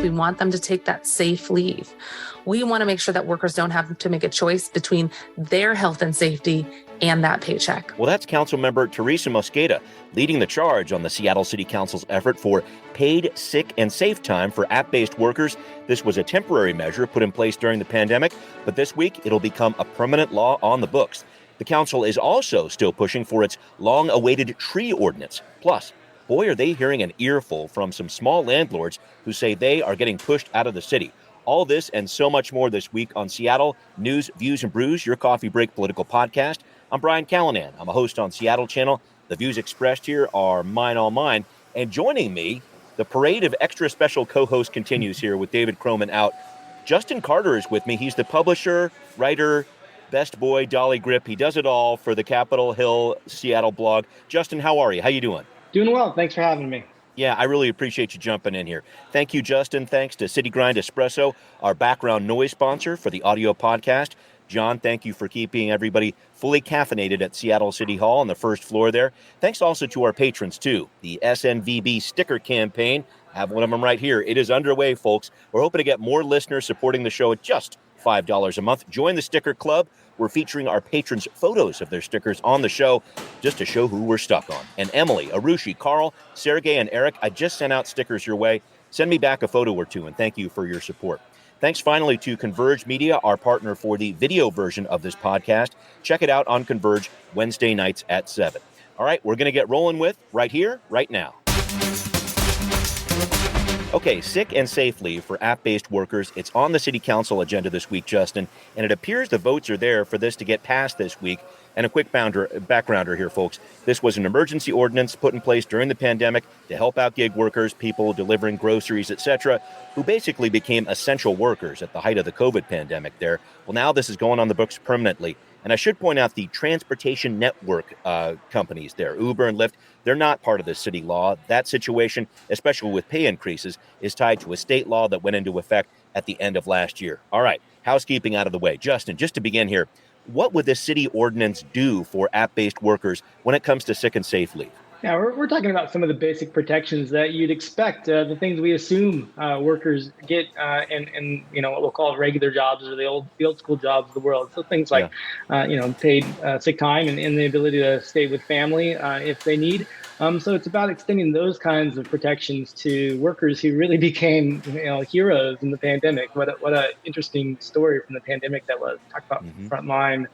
We want them to take that safe leave. We want to make sure that workers don't have to make a choice between their health and safety and that paycheck. Well, that's Councilmember Teresa Mosqueda leading the charge on the Seattle City Council's effort for paid sick and safe time for app-based workers. This was a temporary measure put in place during the pandemic, but this week it'll become a permanent law on the books. The council is also still pushing for its long-awaited tree ordinance. Plus, boy, are they hearing an earful from some small landlords who say they are getting pushed out of the city. All this and so much more this week on Seattle News, Views, and Brews, your coffee break political podcast. I'm Brian Callanan. I'm a host on Seattle Channel. The views expressed here are mine, all mine. And joining me, the parade of extra special co-hosts continues here with David Croman out. Justin Carter is with me. He's the publisher, writer, best boy, Dolly Grip. He does it all for the Capitol Hill Seattle blog. Justin, how are you? How you doing? Doing well. Thanks for having me. Yeah, I really appreciate you jumping in here. Thank you, Justin. Thanks to City Grind Espresso, our background noise sponsor for the audio podcast. John, thank you for keeping everybody fully caffeinated at Seattle City Hall on the first floor there. Thanks also to our patrons, too. The SNVB sticker campaign. I have one of them right here. It is underway, folks. We're hoping to get more listeners supporting the show at just $5 a month. Join the sticker club. We're featuring our patrons' photos of their stickers on the show just to show who we're stuck on. And Emily, Arushi, Carl, Sergey, and Eric, I just sent out stickers your way. Send me back a photo or two, and thank you for your support. Thanks finally to Converge Media, our partner for the video version of this podcast. Check it out on Converge Wednesday nights at 7. All right, we're going to get rolling with right here, right now. Okay, sick and safe leave for app-based workers. It's on the city council agenda this week, Justin, and it appears the votes are there for this to get passed this week. And a quick backgrounder here, folks. This was an emergency ordinance put in place during the pandemic to help out gig workers, people delivering groceries, etc., who basically became essential workers at the height of the COVID pandemic there. Well, now this is going on the books permanently. And I should point out the transportation network companies there, Uber and Lyft, they're not part of the city law. That situation, especially with pay increases, is tied to a state law that went into effect at the end of last year. All right, housekeeping out of the way. Justin, just to begin here, what would this city ordinance do for app-based workers when it comes to sick and safe leave? Yeah, we're talking about some of the basic protections that you'd expect, the things we assume workers get in what we'll call regular jobs or the old school jobs of the world. So things like, paid sick time and the ability to stay with family if they need. So it's about extending those kinds of protections to workers who really became, heroes in the pandemic. What a interesting story from the pandemic that was. Talk about frontline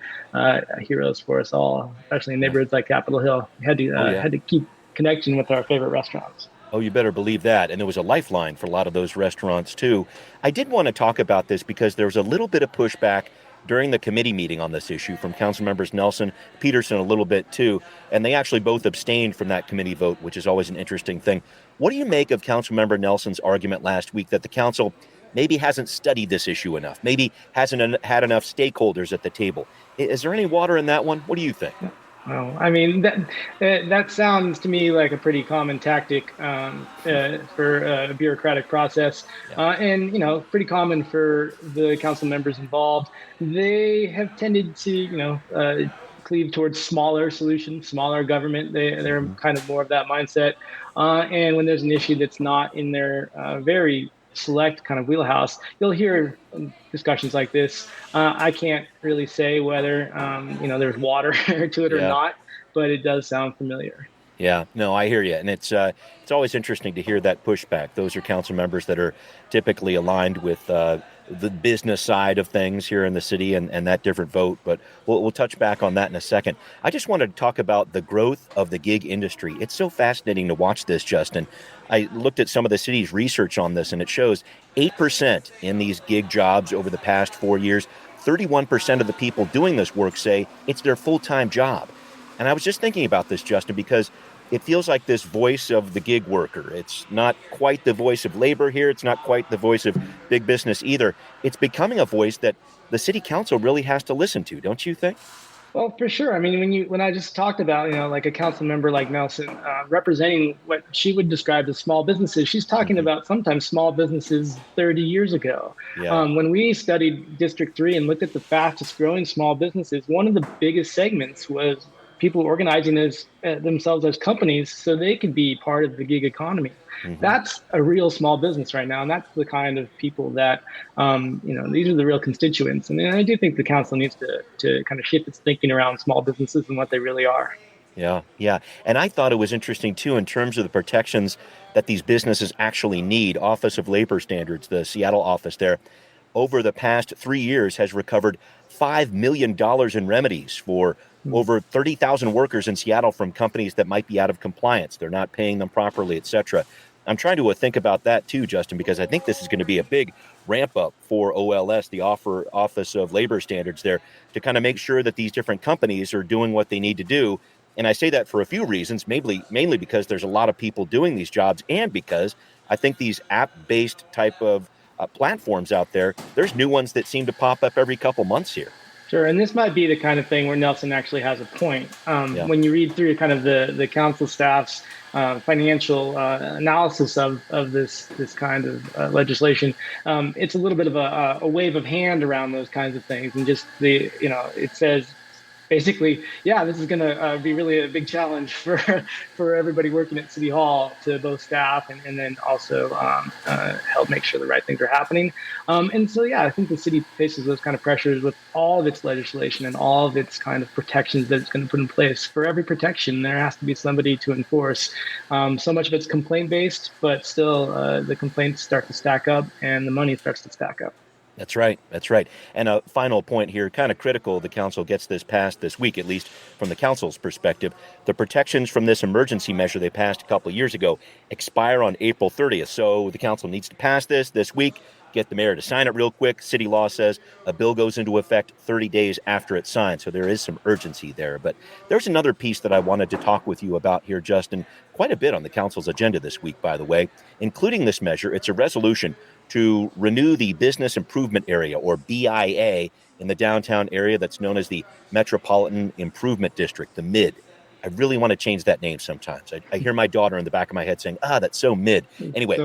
heroes for us all, especially in neighborhoods like Capitol Hill. We had to keep connection with our favorite restaurants. Oh, you better believe that. And there was a lifeline for a lot of those restaurants, too. I did want to talk about this because there was a little bit of pushback during the committee meeting on this issue from council members Nelson, Peterson a little bit, too. And they actually both abstained from that committee vote, which is always an interesting thing. What do you make of council member Nelson's argument last week that the council maybe hasn't studied this issue enough, maybe hasn't had enough stakeholders at the table? Is there any water in that one? What do you think? Well, I mean, that sounds to me like a pretty common tactic for a bureaucratic process, and pretty common for the council members involved. They have tended to, cleave towards smaller solutions, smaller government. They're kind of more of that mindset. And when there's an issue that's not in their very select kind of wheelhouse, you'll hear discussions like this. I can't really say whether there's water to it or not, but it does sound familiar. Yeah, no, I hear you. And it's always interesting to hear that pushback. Those are council members that are typically aligned with the business side of things here in the city and that different vote. But we'll touch back on that in a second. I just wanted to talk about the growth of the gig industry. It's so fascinating to watch this, Justin. I looked at some of the city's research on this, and it shows 8% in these gig jobs over the past 4 years. 31% of the people doing this work say it's their full-time job. And I was just thinking about this, Justin, because it feels like this voice of the gig worker. It's not quite the voice of labor here. It's not quite the voice of big business either. It's becoming a voice that the city council really has to listen to, don't you think? Well, for sure. I mean, when I just talked about, like a council member like Nelson representing what she would describe as small businesses, she's talking about sometimes small businesses 30 years ago. Yeah. When we studied District 3 and looked at the fastest growing small businesses, one of the biggest segments was people organizing themselves as companies so they could be part of the gig economy. That's a real small business right now, and that's the kind of people that these are the real constituents. And I do think the council needs to kind of shift its thinking around small businesses and what they really are. Yeah, yeah. And I thought it was interesting, too, in terms of the protections that these businesses actually need. Office of Labor Standards, the Seattle office there, over the past 3 years has recovered $5 million in remedies for over 30,000 workers in Seattle from companies that might be out of compliance. They're not paying them properly, et cetera. I'm trying to think about that, too, Justin, because I think this is going to be a big ramp up for OLS, the Office of Labor Standards there, to kind of make sure that these different companies are doing what they need to do. And I say that for a few reasons, mainly because there's a lot of people doing these jobs, and because I think these app-based type of platforms out there, there's new ones that seem to pop up every couple months here. Sure, and this might be the kind of thing where Nelson actually has a point. When you read through kind of the council staff's financial analysis of this kind of legislation, it's a little bit of a wave of hand around those kinds of things, and just it says, basically, yeah, this is going to be really a big challenge for everybody working at City Hall, to both staff and then also help make sure the right things are happening. And so, yeah, I think the city faces those kind of pressures with all of its legislation and all of its kind of protections that it's going to put in place. For every protection, there has to be somebody to enforce. So much of it's complaint-based, but still the complaints start to stack up and the money starts to stack up. That's right. That's right. And a final point here, kind of critical, the council gets this passed this week, at least from the council's perspective. The protections from this emergency measure they passed a couple of years ago expire on April 30th. So the council needs to pass this week, get the mayor to sign it real quick. City law says a bill goes into effect 30 days after it's signed. So there is some urgency there. But there's another piece that I wanted to talk with you about here, Justin, quite a bit on the council's agenda this week, by the way, including this measure. It's a resolution to renew the Business Improvement Area, or BIA, in the downtown area that's known as the Metropolitan Improvement District, the MID. I really want to change that name sometimes. I hear my daughter in the back of my head saying, that's so mid. Anyway,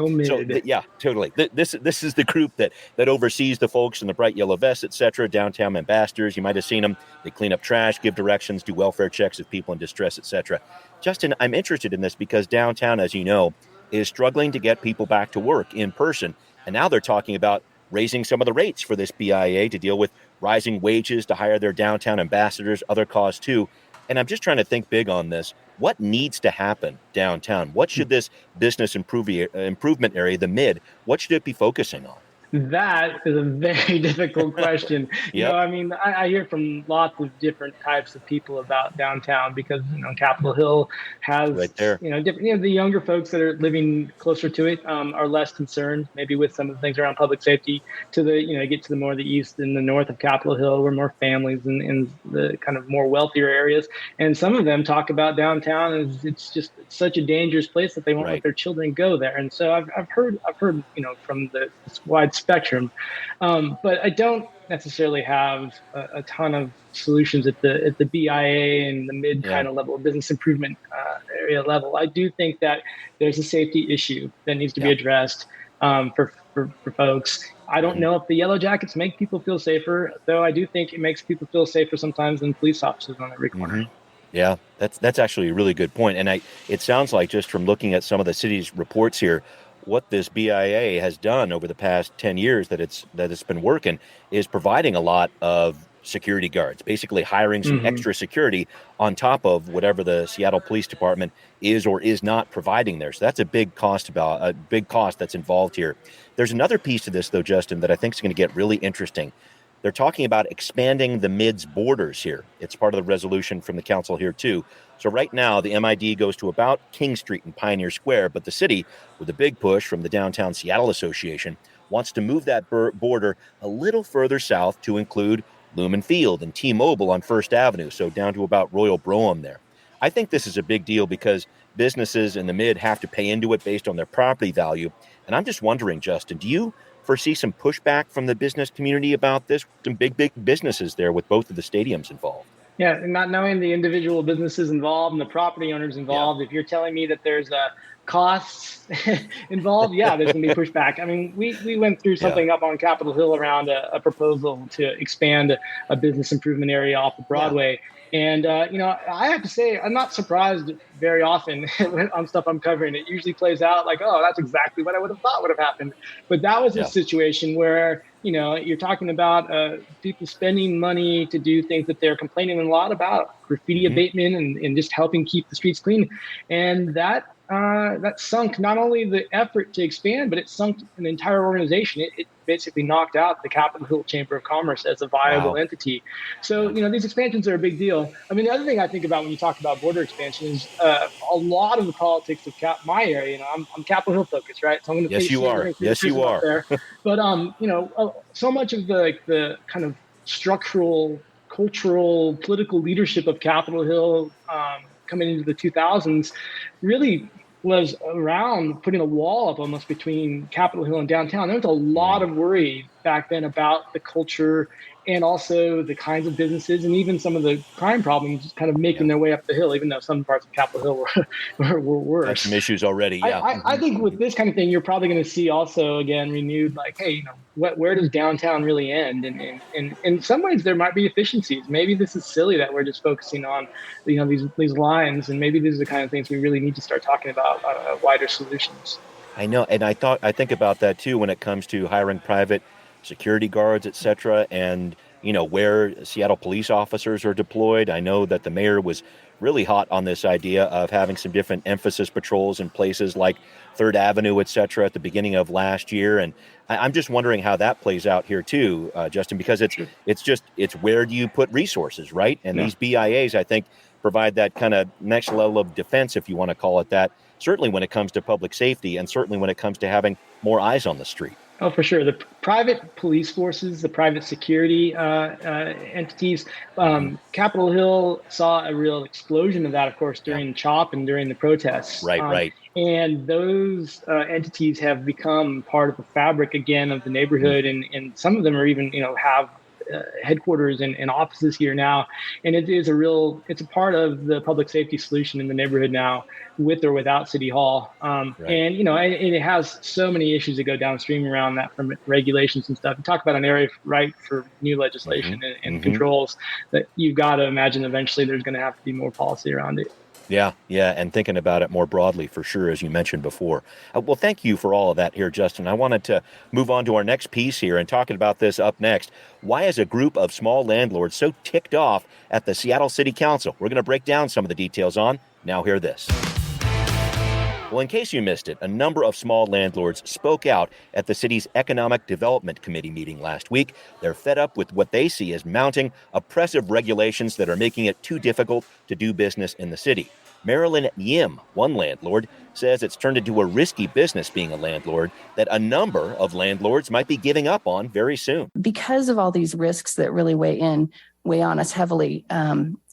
yeah, totally. This is the group that oversees the folks in the bright yellow vests, et cetera, downtown ambassadors. You might have seen them. They clean up trash, give directions, do welfare checks of people in distress, et cetera. Justin, I'm interested in this because downtown, as you know, is struggling to get people back to work in person. And now they're talking about raising some of the rates for this BIA to deal with rising wages, to hire their downtown ambassadors, other costs too. And I'm just trying to think big on this. What needs to happen downtown? What should this business improvement area, the MID, what should it be focusing on? That is a very difficult question. I mean, I hear from lots of different types of people about downtown because, Capitol Hill has, right there. Different, the younger folks that are living closer to it are less concerned maybe with some of the things around public safety. To the, get to the more the east and the north of Capitol Hill, where more families in the kind of more wealthier areas. And some of them talk about downtown as it's such a dangerous place that they won't let their children go there. And so I've heard, from this wide spectrum, but I don't necessarily have a ton of solutions at the BIA and the mid kind of level, business improvement area level. I do think that there's a safety issue that needs to be addressed for folks. I don't know if the yellow jackets make people feel safer, though I do think it makes people feel safer sometimes than police officers on every corner. Yeah, that's actually a really good point. And it sounds like, just from looking at some of the city's reports here, what this BIA has done over the past 10 years that it's been working is providing a lot of security guards, basically hiring some extra security on top of whatever the Seattle Police Department is or is not providing there. So that's a big cost that's involved here. There's another piece to this, though, Justin, that I think is going to get really interesting. They're talking about expanding the MID's borders here. It's part of the resolution from the council here, too. So right now, the MID goes to about King Street and Pioneer Square, but the city, with a big push from the Downtown Seattle Association, wants to move that border a little further south to include Lumen Field and T-Mobile on First Avenue, so down to about Royal Brougham there. I think this is a big deal because businesses in the MID have to pay into it based on their property value. And I'm just wondering, Justin, do you foresee some pushback from the business community about this? Some big businesses there with both of the stadiums involved. Yeah, and not knowing the individual businesses involved and the property owners involved, if you're telling me that there's costs involved, there's going to be pushback. I mean, we went through something up on Capitol Hill around a proposal to expand a business improvement area off of Broadway. And, I have to say, I'm not surprised very often on stuff I'm covering. It usually plays out like, oh, that's exactly what I would have thought would have happened. But that was a Yeah. situation where, you're talking about people spending money to do things that they're complaining a lot about, graffiti abatement and just helping keep the streets clean. And that sunk not only the effort to expand, but it sunk an entire organization. It basically knocked out the Capitol Hill Chamber of Commerce as a viable entity. So, these expansions are a big deal. I mean, the other thing I think about when you talk about border expansion is a lot of the politics of my area. I'm Capitol Hill focused, right? So I'm going to Yes, you are. Yes, you are. There. But so much of the kind of structural, cultural, political leadership of Capitol Hill coming into the 2000s really was around putting a wall up almost between Capitol Hill and downtown. There was a lot of worry back then about the culture and also the kinds of businesses and even some of the crime problems kind of making their way up the hill, even though some parts of Capitol Hill were worse. Had some issues already, yeah. I think with this kind of thing, you're probably going to see also, again, renewed like, hey, where does downtown really end? And in some ways, there might be efficiencies. Maybe this is silly that we're just focusing on, these lines, and maybe these are the kind of things we really need to start talking about wider solutions. I know, and I think about that too when it comes to hiring private security guards, et cetera, and where Seattle police officers are deployed. I know that the mayor was really hot on this idea of having some different emphasis patrols in places like 3rd Avenue, et cetera, at the beginning of last year. And I'm just wondering how that plays out here too, Justin, because it's where do you put resources, right? And these BIAs, I think, provide that kind of next level of defense, if you want to call it that, certainly when it comes to public safety and certainly when it comes to having more eyes on the street. Oh, for sure. The private police forces, the private security entities, Capitol Hill saw a real explosion of that, of course, during CHOP and during the protests. Right. And those entities have become part of the fabric again of the neighborhood, and some of them are even, have headquarters and offices here now. And it's a part of the public safety solution in the neighborhood now, with or without City Hall. And it has so many issues that go downstream around that, from regulations and stuff. You talk about an area ripe for new legislation and controls that you've got to imagine eventually there's going to have to be more policy around it. Yeah, and thinking about it more broadly, for sure, as you mentioned before. Well, thank you for all of that here, Justin. I wanted to move on to our next piece here and talking about this up next. Why is a group of small landlords so ticked off at the Seattle City Council? We're going to break down some of the details on Now Hear This. Well, in case you missed it, a number of small landlords spoke out at the city's Economic Development Committee meeting last week. They're fed up with what they see as mounting oppressive regulations that are making it too difficult to do business in the city. Marilyn Yim, one landlord, says it's turned into a risky business being a landlord that a number of landlords might be giving up on very soon. Because of all these risks that really weigh on us heavily,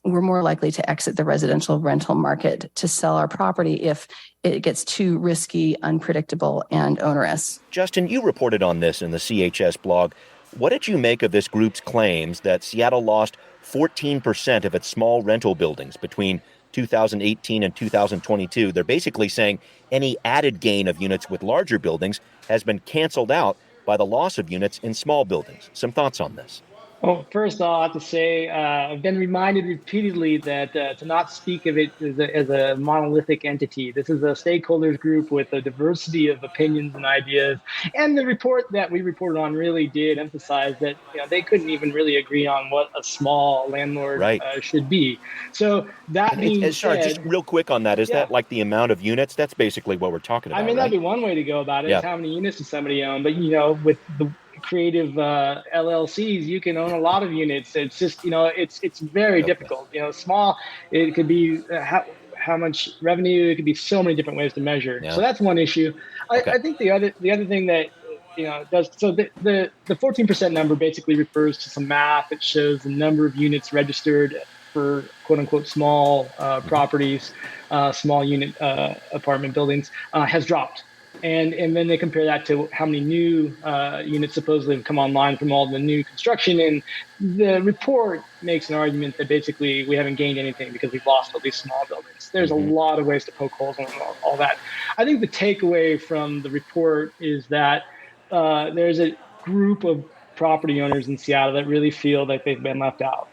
we're more likely to exit the residential rental market to sell our property if it gets too risky, unpredictable, and onerous. Justin, you reported on this in the CHS blog. What did you make of this group's claims that Seattle lost 14% of its small rental buildings between 2018 and 2022? They're basically saying any added gain of units with larger buildings has been canceled out by the loss of units in small buildings. Some thoughts on this? Well, first I'll have to say I've been reminded repeatedly that to not speak of it as a monolithic entity. This is a stakeholders group with a diversity of opinions and ideas. And the report that we reported on really did emphasize that they couldn't even really agree on what a small landlord should be. So that means just real quick on that, is that like the amount of units? That's basically what we're talking about. I mean, that'd be one way to go about it. Is how many units does somebody own? But with the creative LLCs, you can own a lot of units. It's just it's very difficult. Small, it could be how much revenue. It could be so many different ways to measure. So that's one issue. I think the other thing that does, so the 14% number basically refers to some math that shows the number of units registered for quote unquote small properties, small unit apartment buildings has dropped. And then they compare that to how many new units supposedly have come online from all the new construction. And the report makes an argument that basically we haven't gained anything because we've lost all these small buildings. There's a lot of ways to poke holes in all that. I think the takeaway from the report is that there's a group of property owners in Seattle that really feel like they've been left out.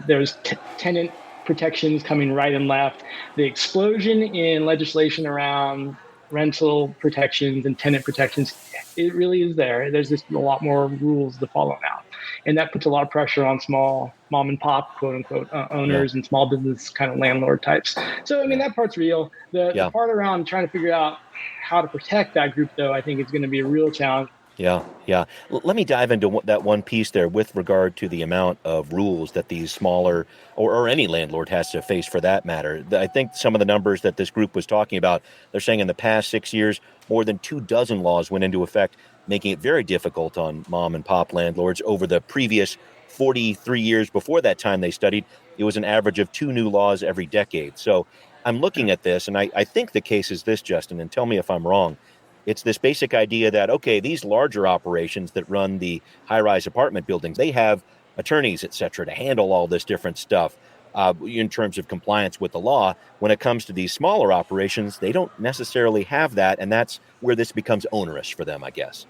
There's tenant protections coming right and left. The explosion in legislation around rental protections and tenant protections, it really is there. There's just a lot more rules to follow now. And that puts a lot of pressure on small mom and pop, quote unquote, owners and small business kind of landlord types. So, I mean, that part's real. The part around trying to figure out how to protect that group, though, I think is going to be a real challenge. Yeah. Let me dive into that one piece there with regard to the amount of rules that these smaller or any landlord has to face for that matter. I think some of the numbers that this group was talking about, they're saying in the past 6 years, more than 24 laws went into effect, making it very difficult on mom and pop landlords. Over the previous 43 years before that time they studied, it was an average of 2 new laws every decade. So I'm looking at this, and I think the case is this, Justin, and tell me if I'm wrong. It's this basic idea that, okay, these larger operations that run the high-rise apartment buildings, they have attorneys, et cetera, to handle all this different stuff in terms of compliance with the law. When it comes to these smaller operations, they don't necessarily have that, and that's where this becomes onerous for them, I guess.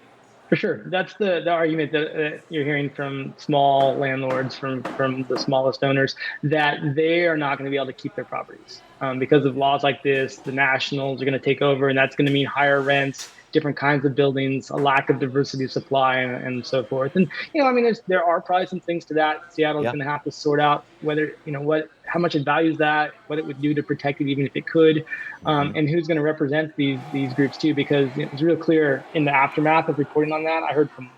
For sure. That's the argument that you're hearing from small landlords, from the smallest owners, that they are not going to be able to keep their properties. Because of laws like this, the nationals are going to take over, and that's going to mean higher rents, different kinds of buildings, a lack of diversity of supply, and so forth. And, I mean, there are probably some things to that. Seattle's going to have to sort out whether, how much it values that, what it would do to protect it, even if it could, and who's going to represent these groups too, because it was real clear in the aftermath of reporting on that. I heard from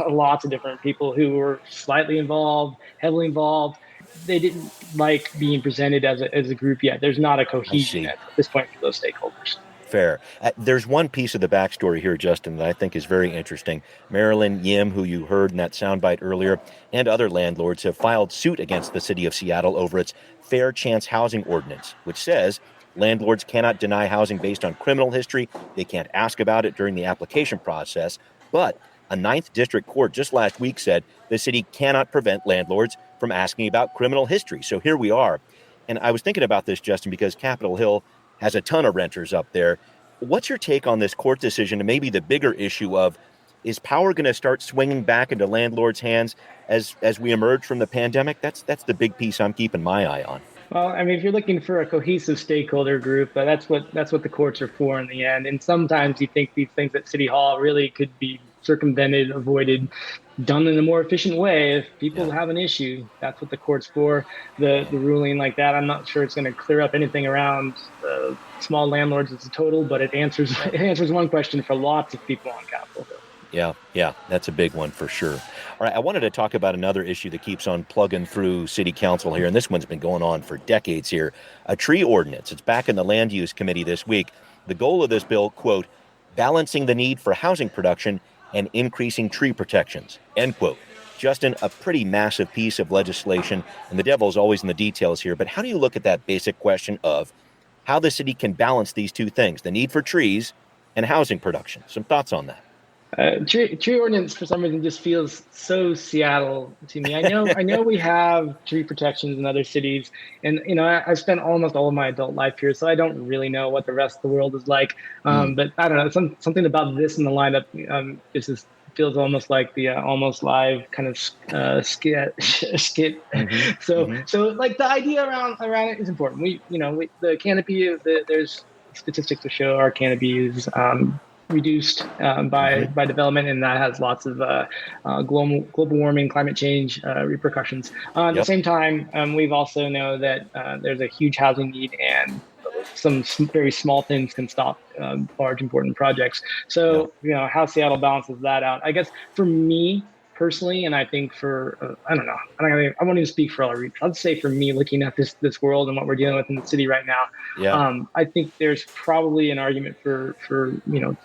lots of different people who were slightly involved, heavily involved. They didn't like being presented as a group yet. There's not a cohesion at this point for those stakeholders. Fair. There's one piece of the backstory here, Justin, that I think is very interesting. Marilyn Yim, who you heard in that soundbite earlier, and other landlords have filed suit against the city of Seattle over its Fair Chance Housing Ordinance, which says landlords cannot deny housing based on criminal history. They can't ask about it during the application process. But a 9th District Court just last week said the city cannot prevent landlords from asking about criminal history. So here we are. And I was thinking about this, Justin, because Capitol Hill has a ton of renters up there. What's your take on this court decision and maybe the bigger issue of, is power going to start swinging back into landlords' hands as we emerge from the pandemic? That's the big piece I'm keeping my eye on. Well, I mean, if you're looking for a cohesive stakeholder group, that's what the courts are for in the end. And sometimes you think these things at City Hall really could be circumvented, avoided, done in a more efficient way. If people have an issue, that's what the court's for. The ruling like that, I'm not sure it's going to clear up anything around small landlords as a total, but it answers one question for lots of people on Capitol Hill. Yeah, that's a big one for sure. All right, I wanted to talk about another issue that keeps on plugging through City Council here, and this one's been going on for decades here. A tree ordinance. It's back in the Land Use Committee this week. The goal of this bill, quote, balancing the need for housing production and increasing tree protections, end quote. Justin, a pretty massive piece of legislation, and the devil's always in the details here, but how do you look at that basic question of how the city can balance these two things, the need for trees and housing production? Some thoughts on that? Tree ordinance for some reason just feels so Seattle to me. I know we have tree protections in other cities, and I spent almost all of my adult life here, so I don't really know what the rest of the world is like. But I don't know, something about this in the lineup just feels almost like the Almost Live kind of skit. So like the idea around it is important. The canopy, there's statistics to show our canopy is reduced by development, and that has lots of global warming, climate change repercussions. At the same time, we've also know that there's a huge housing need, and some very small things can stop large important projects. So how Seattle balances that out, I guess for me personally, and I think for I don't know, I won't even speak for all REITs. I'll say for me, looking at this world and what we're dealing with in the city right now, I think there's probably an argument for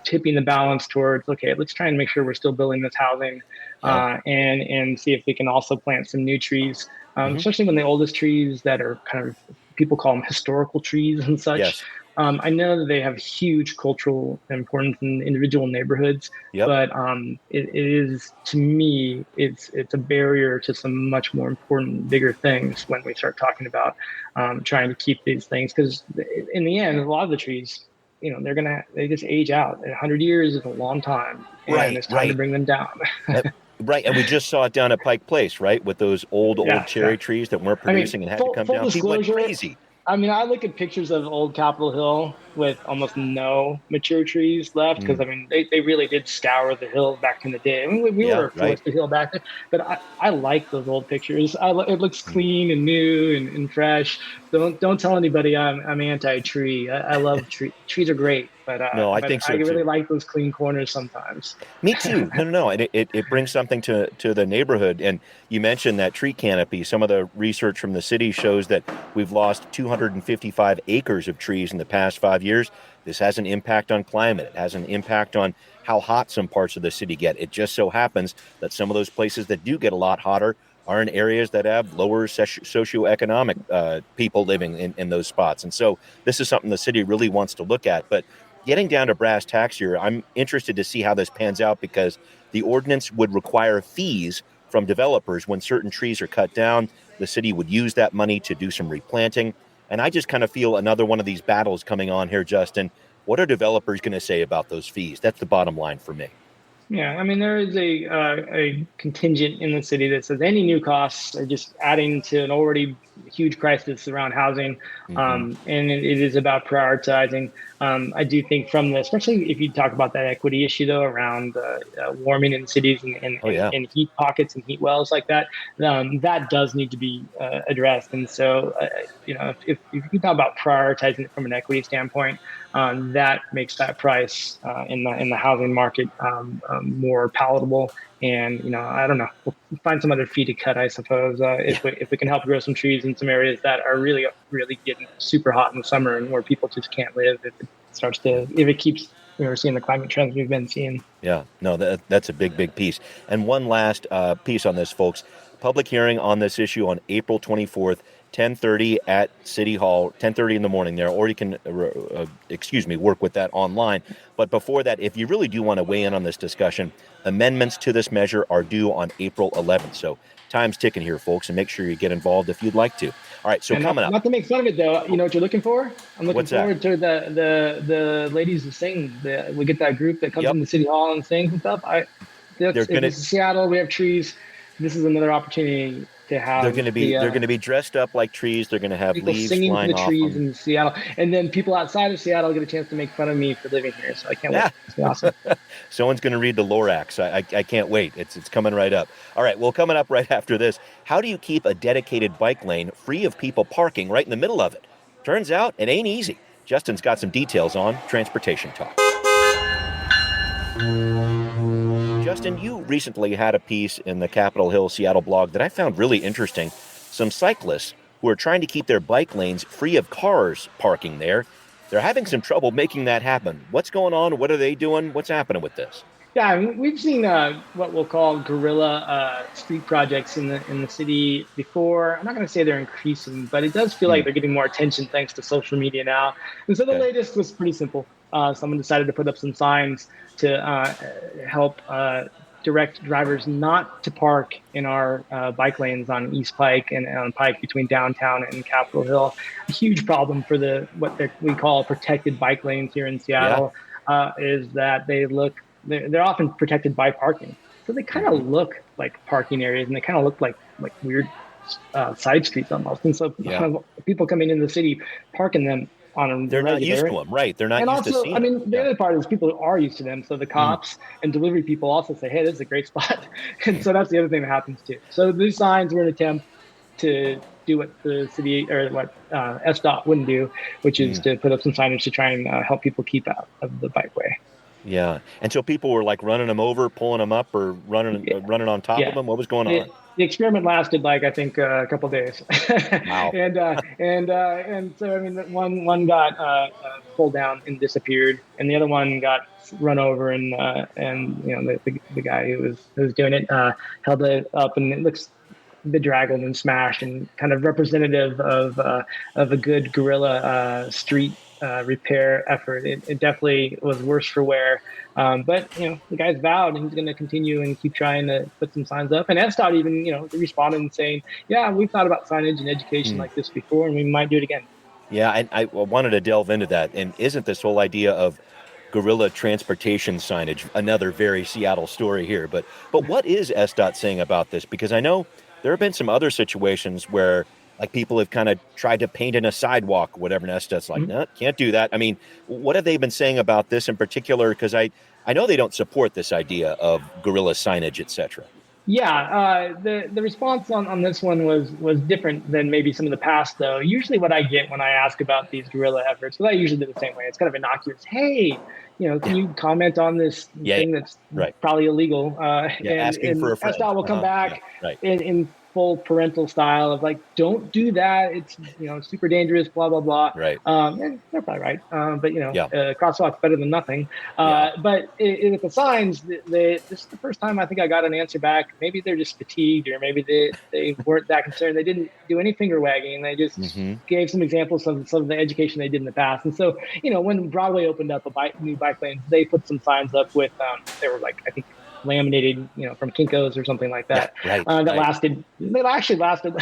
tipping the balance towards, okay, let's try and make sure we're still building this housing, and see if we can also plant some new trees, especially when the oldest trees that are kind of, people call them historical trees and such. Yes. I know that they have huge cultural importance in individual neighborhoods, but it is, to me, it's a barrier to some much more important, bigger things when we start talking about trying to keep these things. Because in the end, a lot of the trees, they just age out. 100 years is a long time, and it's time to bring them down. Right, and we just saw it down at Pike Place, right, with those old cherry trees that weren't producing and had to come full down. People went disclosure, crazy. I mean, I look at pictures of old Capitol Hill with almost no mature trees left because, I mean, they really did scour the hill back in the day. I mean, we were a forested hill back then, but I like those old pictures. It looks clean and new and fresh. Don't tell anybody I'm anti-tree. I love trees. Trees are great, but No, I think so I really too. like those clean corners sometimes. Me too. No. And it brings something to the neighborhood. And you mentioned that tree canopy. Some of the research from the city shows that we've lost 255 acres of trees in the past 5 years. This has an impact on climate. It has an impact on how hot some parts of the city get. It just so happens that some of those places that do get a lot hotter are in areas that have lower socioeconomic people living in those spots. And so this is something the city really wants to look at. But getting down to brass tacks here, I'm interested to see how this pans out because the ordinance would require fees from developers when certain trees are cut down. The city would use that money to do some replanting. And I just kind of feel another one of these battles coming on here, Justin. What are developers going to say about those fees? That's the bottom line for me. Yeah, I mean, there is a contingent in the city that says any new costs are just adding to an already huge crisis around housing, and it is about prioritizing. I do think from the, especially if you talk about that equity issue though around warming in cities and heat pockets and heat wells like that, that does need to be addressed. And so, if you talk about prioritizing it from an equity standpoint, that makes that price in the housing market more palatable. And I don't know, we'll find some other fee to cut, I suppose, if we can help grow some trees in some areas that are really getting super hot in the summer and where people just can't live if it keeps we're seeing the climate trends we've been seeing. Yeah, no, that's a big piece. And one last piece on this, folks. Public hearing on this issue on April 24th, 10:30 at City Hall, 10:30 in the morning there, or you can, work with that online. But before that, if you really do want to weigh in on this discussion, amendments to this measure are due on April 11th. So time's ticking here, folks, and make sure you get involved if you'd like to. All right, so coming up. Not to make fun of it, though, you know what you're looking for? I'm looking forward to the ladies who sing. We get that group that comes into City Hall and sings and stuff. It's Seattle, we have trees. This is another opportunity to have. They're going to be dressed up like trees. They're going to have leaves singing flying to the trees in Seattle, and then people outside of Seattle get a chance to make fun of me for living here. So I can't wait. It's awesome. Someone's going to read the Lorax. I can't wait. It's coming right up. All right. Well, coming up right after this, how do you keep a dedicated bike lane free of people parking right in the middle of it? Turns out it ain't easy. Justin's got some details on Transportation Talk. Justin, you recently had a piece in the Capitol Hill Seattle blog that I found really interesting. Some cyclists who are trying to keep their bike lanes free of cars parking there. They're having some trouble making that happen. What's going on? What are they doing? What's happening with this? Yeah, we've seen what we'll call guerrilla street projects in the city before. I'm not going to say they're increasing, but it does feel like they're getting more attention thanks to social media now. And so the latest was pretty simple. Someone decided to put up some signs to help direct drivers not to park in our bike lanes on East Pike and on Pike between downtown and Capitol Hill. A huge problem for what we call protected bike lanes here in Seattle is that they're often protected by parking. So they kind of look like parking areas, and they kind of look like weird side streets almost. And so people coming into the city parking them on them. They're not used to them, right? They're not used to seeing them. I mean, the other part is people are used to them. So the cops and delivery people also say, hey, this is a great spot. And so that's the other thing that happens too. So these signs were an attempt to do what the city or what SDOT wouldn't do, which is to put up some signage to try and help people keep out of the bikeway. Yeah. And so people were like running them over, pulling them up, or running on top of them. What was going on? The experiment lasted I think a couple of days. Wow. and so I mean, one got pulled down and disappeared, and the other one got run over, and the guy who was doing it held it up, and it looks bedraggled and smashed, and kind of representative of a good guerrilla street repair effort. It definitely was worse for wear. But the guy's vowed, and he's going to continue and keep trying to put some signs up. And SDOT even, responded and saying, yeah, we've thought about signage and education like this before, and we might do it again. Yeah, and I wanted to delve into that. And isn't this whole idea of Guerilla transportation signage, another very Seattle story here. But what is SDOT saying about this? Because I know there have been some other situations where like people have kind of tried to paint in a sidewalk or whatever, and SDOT's like, no, can't do that. I mean, what have they been saying about this in particular? Because I know they don't support this idea of Guerilla signage, et cetera. Yeah, the response on this one was different than maybe some of the past, though. Usually what I get when I ask about these guerrilla efforts, because I usually do the same way, it's kind of innocuous. Hey, can you comment on this thing that's probably illegal? Asking for a friend. SDOT will come back in full parental style of like, don't do that. It's super dangerous. Blah blah blah. Right. And they're probably right. But crosswalk's better than nothing. But with the signs, this is the first time I think I got an answer back. Maybe they're just fatigued, or maybe they weren't that concerned. They didn't do any finger wagging. They just gave some examples of some of the education they did in the past. And so when Broadway opened up new bike lanes, they put some signs up with they were like, I think, laminated, from Kinko's or something like that. They actually lasted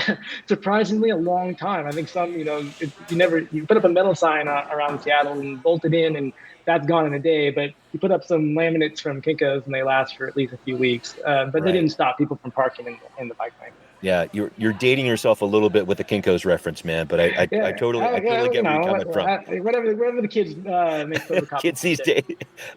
surprisingly a long time. I think some, you put up a metal sign around Seattle and bolt it in, and that's gone in a day. But you put up some laminates from Kinko's and they last for at least a few weeks. But they didn't stop people from parking in the bike lane. Yeah, you're dating yourself a little bit with the Kinko's reference, man. But I totally get where you're coming from. Whatever the kids make photocopies. Kids these days.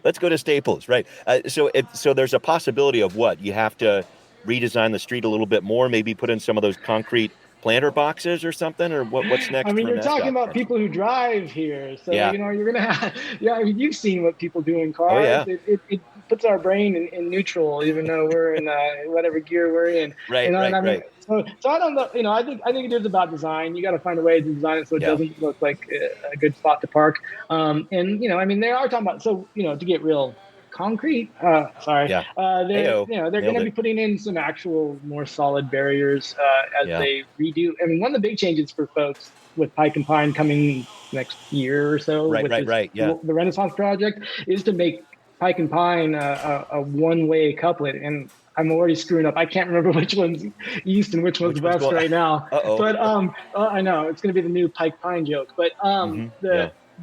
Let's go to Staples, right? So there's a possibility of what you have to redesign the street a little bit more, maybe put in some of those concrete planter boxes or something, or what's next? I mean, you're talking about people who drive here, so you're gonna have. I mean, you've seen what people do in cars. Oh, yeah. It puts our brain in neutral, even though we're in whatever gear we're in. Right. Right. So I don't know. I think it is about design. You got to find a way to design it so it doesn't look like a good spot to park. And I mean, they are talking about to get real concrete. They're going to be putting in some actual more solid barriers as they redo. I mean, one of the big changes for folks with Pike and Pine coming next year or so, the Renaissance Project, is to make Pike and Pine a one-way couplet. And I'm already screwing up. I can't remember which one's east and which one's west right now. But I know it's going to be the new Pike Pine joke. But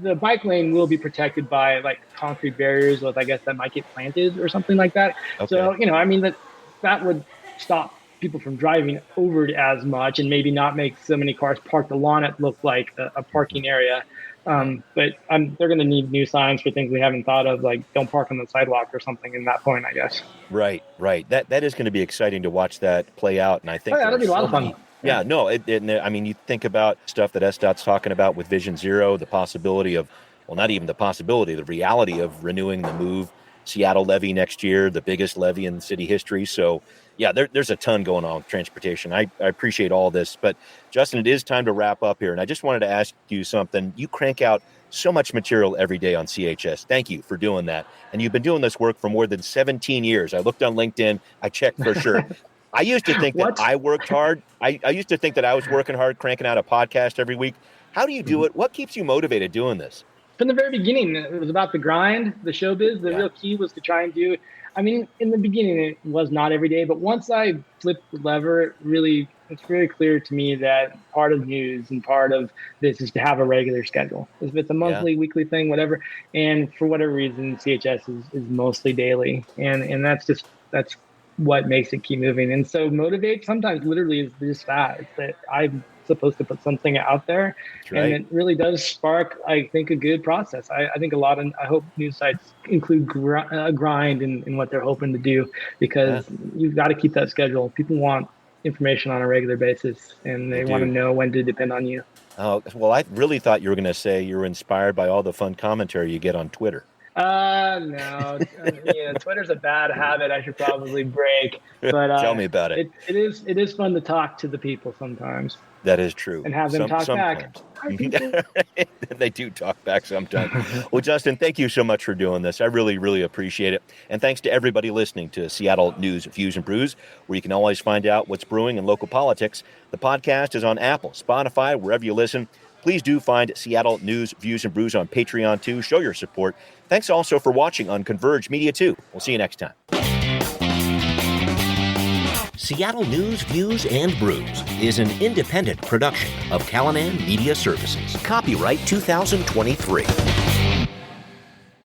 the bike lane will be protected by like concrete barriers with, I guess, that might get planted or something like that. Okay. So, I mean, that would stop people from driving over it as much and maybe not make so many cars parked along it look like a parking area. But they're going to need new signs for things we haven't thought of, like don't park on the sidewalk or something in that point, I guess. Right. That is going to be exciting to watch that play out. And I think that'll be a lot of fun. Yeah, no, I mean, you think about stuff that SDOT's talking about with Vision Zero, the possibility of, well, not even the possibility, the reality of renewing the MOVE Seattle levy next year, the biggest levy in city history. So, yeah, there's a ton going on with transportation. I appreciate all this. But, Justin, it is time to wrap up here. And I just wanted to ask you something. You crank out so much material every day on CHS. Thank you for doing that. And you've been doing this work for more than 17 years. I looked on LinkedIn. I checked for sure. I used to think that I worked hard. I used to think that I was working hard, cranking out a podcast every week. How do you do it? What keeps you motivated doing this? From the very beginning, it was about the grind, the showbiz. The real key was to try and do, I mean, in the beginning, it was not every day. But once I flipped the lever, it's very clear to me that part of news and part of this is to have a regular schedule. If it's a monthly, weekly thing, whatever. And for whatever reason, CHS is mostly daily. And that's what makes it keep moving. And so motivate sometimes literally is just that. It's that I'm supposed to put something out there. And it really does spark, I think, a good process. I think I hope news sites include grind in what they're hoping to do, because you've got to keep that schedule. People want information on a regular basis, and they want to know when to depend on you. Oh, well, I really thought you were going to say you were inspired by all the fun commentary you get on Twitter. No. Twitter's a bad habit I should probably break. But tell me about it. It is fun to talk to the people sometimes. That is true. And have them talk back. They do talk back sometimes. Well, Justin, thank you so much for doing this. I really, really appreciate it. And thanks to everybody listening to Seattle News, Views, and Brews, where you can always find out what's brewing in local politics. The podcast is on Apple, Spotify, wherever you listen. Please do find Seattle News, Views, and Brews on Patreon, too. Show your support. Thanks also for watching on Converge Media, too. We'll see you next time. Seattle News, Views, and Brews is an independent production of Callanan Media Services. Copyright 2023.